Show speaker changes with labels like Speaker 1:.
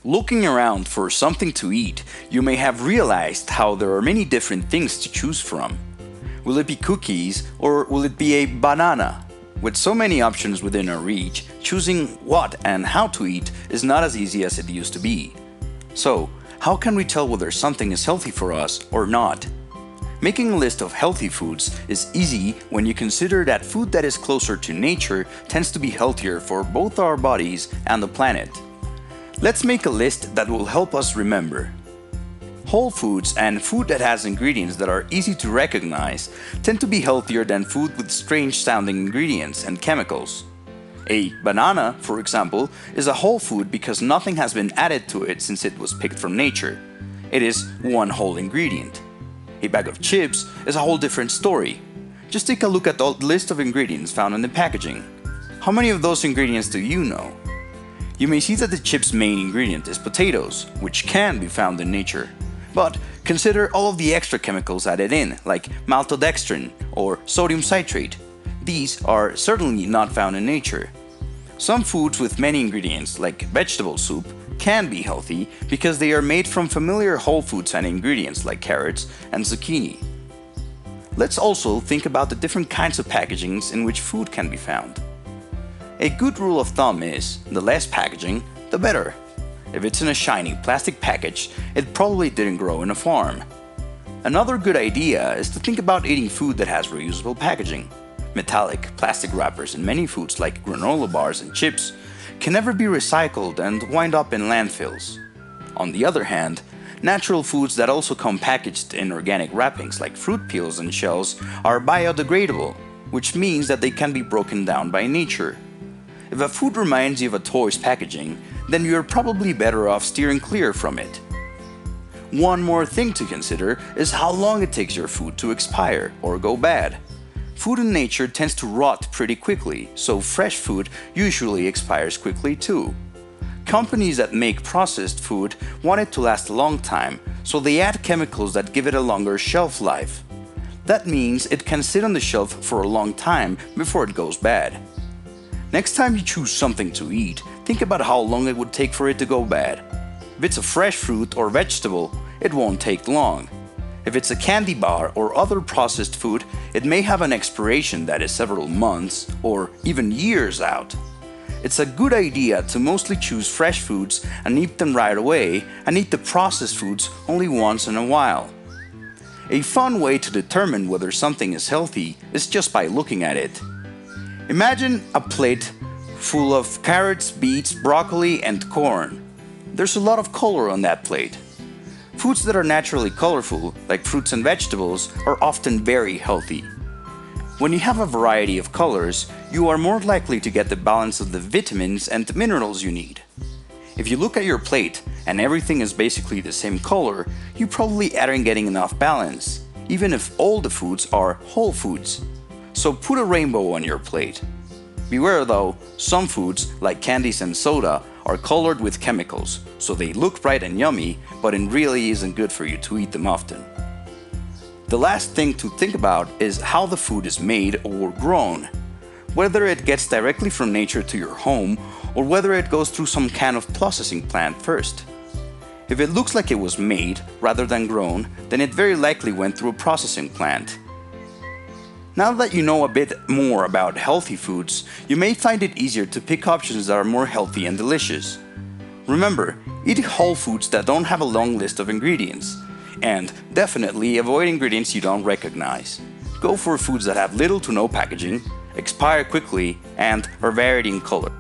Speaker 1: Looking around for something to eat, you may have realized how there are many different things to choose from. Will it be cookies or will it be a banana? With so many options within our reach, choosing what and how to eat is not as easy as it used to be. So, how can we tell whether something is healthy for us or not? Making a list of healthy foods is easy when you consider that food that is closer to nature tends to be healthier for both our bodies and the planet. Let's make a list that will help us remember. Whole foods and food that has ingredients that are easy to recognize tend to be healthier than food with strange sounding ingredients and chemicals. A banana, for example, is a whole food because nothing has been added to it since it was picked from nature. It is one whole ingredient. A bag of chips is a whole different story. Just take a look at the list of ingredients found in the packaging. How many of those ingredients do you know? You may see that the chip's main ingredient is potatoes, which can be found in nature. But consider all of the extra chemicals added in, like maltodextrin or sodium citrate. These are certainly not found in nature. Some foods with many ingredients, like vegetable soup, can be healthy because they are made from familiar whole foods and ingredients like carrots and zucchini. Let's also think about the different kinds of packagings in which food can be found. A good rule of thumb is, the less packaging, the better. If it's in a shiny plastic package, it probably didn't grow in a farm. Another good idea is to think about eating food that has reusable packaging. Metallic, plastic wrappers in many foods like granola bars and chips can never be recycled and wind up in landfills. On the other hand, natural foods that also come packaged in organic wrappings like fruit peels and shells are biodegradable, which means that they can be broken down by nature. If a food reminds you of a toy's packaging, then you're probably better off steering clear from it. One more thing to consider is how long it takes your food to expire or go bad. Food in nature tends to rot pretty quickly, so fresh food usually expires quickly too. Companies that make processed food want it to last a long time, so they add chemicals that give it a longer shelf life. That means it can sit on the shelf for a long time before it goes bad. Next time you choose something to eat, think about how long it would take for it to go bad. If it's a fresh fruit or vegetable, it won't take long. If it's a candy bar or other processed food, it may have an expiration that is several months or even years out. It's a good idea to mostly choose fresh foods and eat them right away, and eat the processed foods only once in a while. A fun way to determine whether something is healthy is just by looking at it. Imagine a plate full of carrots, beets, broccoli, and corn. There's a lot of color on that plate. Foods that are naturally colorful, like fruits and vegetables, are often very healthy. When you have a variety of colors, you are more likely to get the balance of the vitamins and minerals you need. If you look at your plate and everything is basically the same color, you probably aren't getting enough balance, even if all the foods are whole foods. So put a rainbow on your plate. Beware though, some foods, like candies and soda, are colored with chemicals, so they look bright and yummy, but it really isn't good for you to eat them often. The last thing to think about is how the food is made or grown. Whether it gets directly from nature to your home, or whether it goes through some kind of processing plant first. If it looks like it was made rather than grown, then it very likely went through a processing plant. Now that you know a bit more about healthy foods, you may find it easier to pick options that are more healthy and delicious. Remember, eat whole foods that don't have a long list of ingredients. And definitely avoid ingredients you don't recognize. Go for foods that have little to no packaging, expire quickly, and are varied in color.